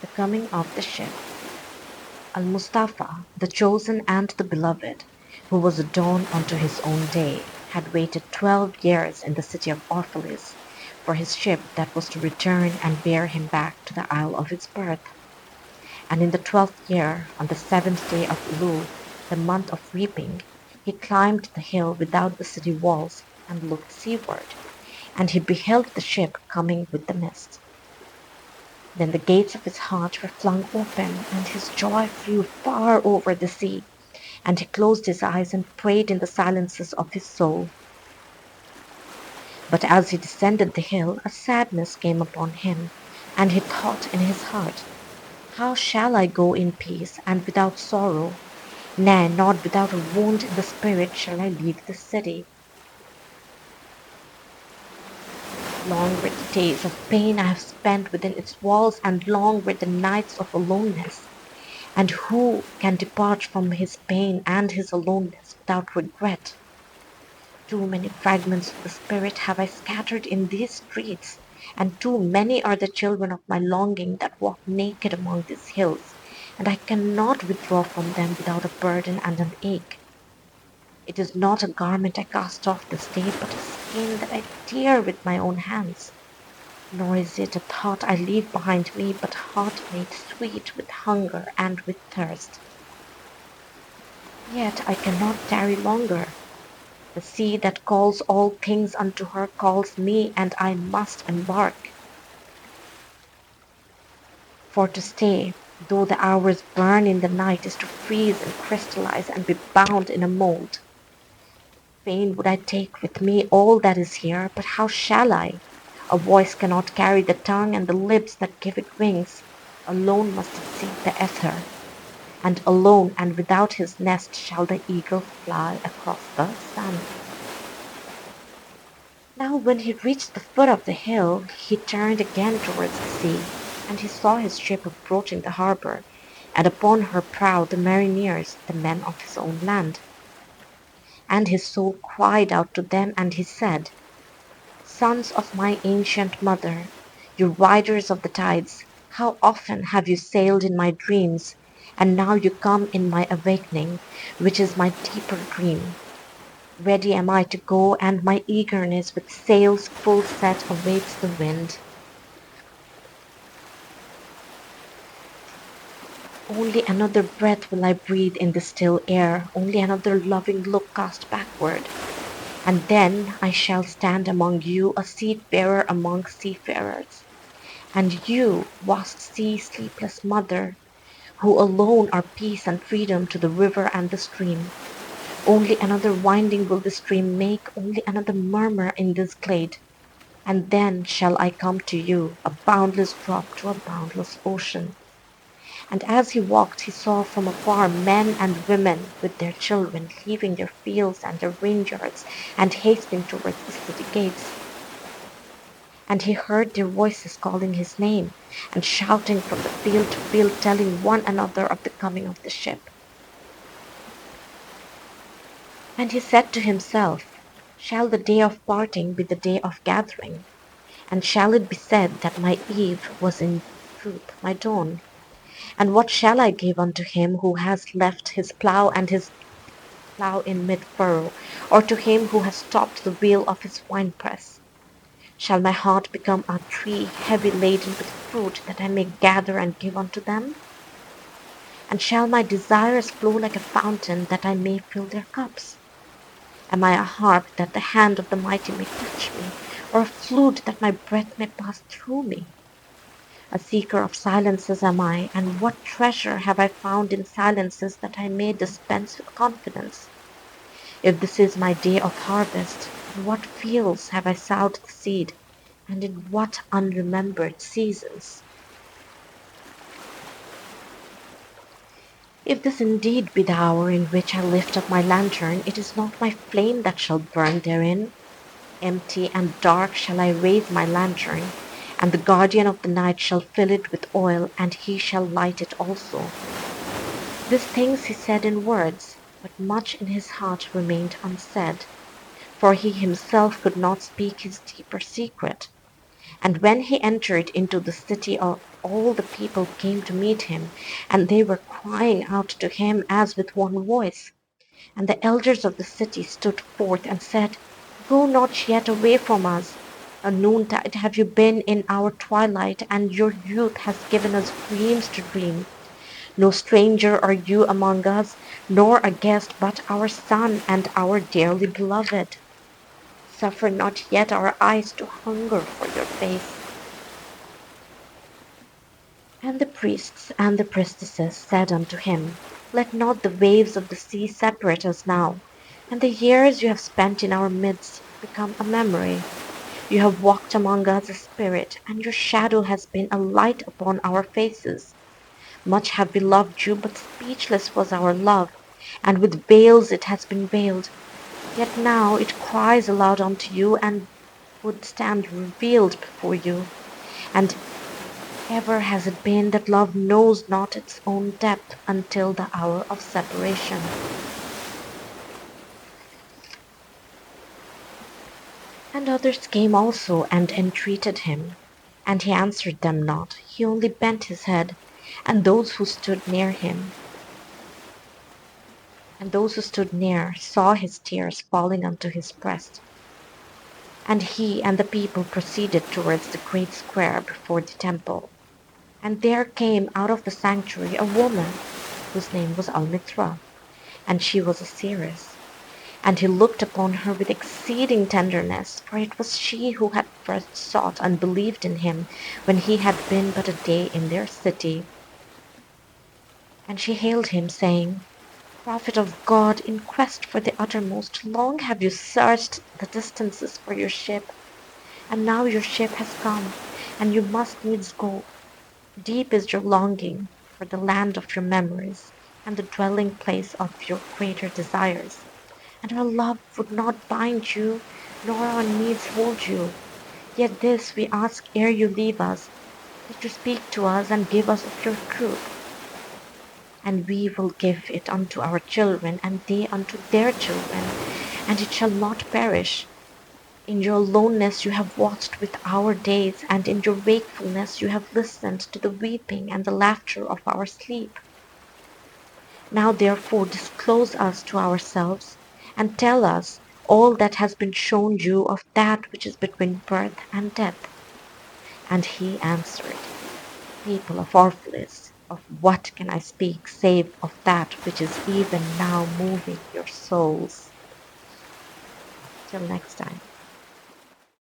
The coming of the ship. Al-Mustafa, the chosen and the beloved, who was a dawn unto his own day, had waited 12 years in the city of Orphalus for his ship that was to return and bear him back to the isle of his birth. And in the 12th year, on the 7th day of Elul, the month of reaping, he climbed the hill without the city walls and looked seaward, and he beheld the ship coming with the mist. Then the gates of his heart were flung open, and his joy flew far over the sea, and he closed his eyes and prayed in the silences of his soul. But as he descended the hill, a sadness came upon him, and he thought in his heart, how shall I go in peace and without sorrow? Nay, not without a wound in the spirit shall I leave this city. Long were the days of pain I have spent within its walls, and long were the nights of aloneness. And who can depart from his pain and his aloneness without regret? Too many fragments of the spirit have I scattered in these streets, and too many are the children of my longing that walk naked among these hills, and I cannot withdraw from them without a burden and an ache. It is not a garment I cast off this day, but a skin that I tear with my own hands. Nor is it a thought I leave behind me, but a heart made sweet with hunger and with thirst. Yet I cannot tarry longer. The sea that calls all things unto her calls me, and I must embark. For to stay, though the hours burn in the night, is to freeze and crystallize and be bound in a mold. Fain would I take with me all that is here, but how shall I? A voice cannot carry the tongue, and the lips that give it wings. Alone must it seek the ether, and alone and without his nest shall the eagle fly across the sun. Now when he reached the foot of the hill, he turned again towards the sea, and he saw his ship approaching the harbour, and upon her prow the mariners, the men of his own land. And his soul cried out to them, and he said, Sons of my ancient mother, you riders of the tides, how often have you sailed in my dreams, and now you come in my awakening, which is my deeper dream. Ready am I to go, and my eagerness with sails full set awaits the wind. Only another breath will I breathe in the still air, only another loving look cast backward, and then I shall stand among you, a seafarer among seafarers. And you, vast sea, sleepless mother, who alone are peace and freedom to the river and the stream. Only another winding will the stream make, only another murmur in this glade. And then shall I come to you, a boundless drop to a boundless ocean. And as he walked, he saw from afar men and women with their children leaving their fields and their vineyards and hastening towards the city gates. And he heard their voices calling his name and shouting from the field to field, telling one another of the coming of the ship. And he said to himself, shall the day of parting be the day of gathering? And shall it be said that my eve was in truth my dawn? And what shall I give unto him who has left his plough and his plough in mid furrow, or to him who has stopped the wheel of his winepress? Shall my heart become a tree heavy laden with fruit that I may gather and give unto them? And shall my desires flow like a fountain that I may fill their cups? Am I a harp that the hand of the mighty may touch me, or a flute that my breath may pass through me? A seeker of silences am I, and what treasure have I found in silences that I may dispense with confidence? If this is my day of harvest, in what fields have I sowed the seed, and in what unremembered seasons? If this indeed be the hour in which I lift up my lantern, it is not my flame that shall burn therein. Empty and dark shall I raise my lantern, and the guardian of the night shall fill it with oil, and he shall light it also. These things he said in words, but much in his heart remained unsaid, for he himself could not speak his deeper secret. And when he entered into the city, all the people came to meet him, and they were crying out to him as with one voice. And the elders of the city stood forth and said, Go not yet away from us. A noontide have you been in our twilight, and your youth has given us dreams to dream. No stranger are you among us, nor a guest, but our son and our dearly beloved. Suffer not yet our eyes to hunger for your face. And the priests and the priestesses said unto him, Let not the waves of the sea separate us now, and the years you have spent in our midst become a memory. You have walked among us a spirit, and your shadow has been a light upon our faces. Much have we loved you, but speechless was our love, and with veils it has been veiled. Yet now it cries aloud unto you, and would stand revealed before you. And ever has it been that love knows not its own depth until the hour of separation. And others came also and entreated him, and he answered them not. He only bent his head, and those who stood near saw his tears falling unto his breast. And he and the people proceeded towards the great square before the temple. And there came out of the sanctuary a woman whose name was Almithra, and she was a seeress. And he looked upon her with exceeding tenderness, for it was she who had first sought and believed in him when he had been but a day in their city. And she hailed him, saying, Prophet of God, in quest for the uttermost, long have you searched the distances for your ship, and now your ship has come, and you must needs go. Deep is your longing for the land of your memories, and the dwelling place of your greater desires. And our love would not bind you, nor our needs hold you. Yet this we ask ere you leave us, that you speak to us and give us of your truth. And we will give it unto our children, and they unto their children, and it shall not perish. In your aloneness you have watched with our days, and in your wakefulness you have listened to the weeping and the laughter of our sleep. Now therefore disclose us to ourselves, and tell us all that has been shown you of that which is between birth and death. And he answered, People of Orphalus, of what can I speak save of that which is even now moving your souls? Till next time.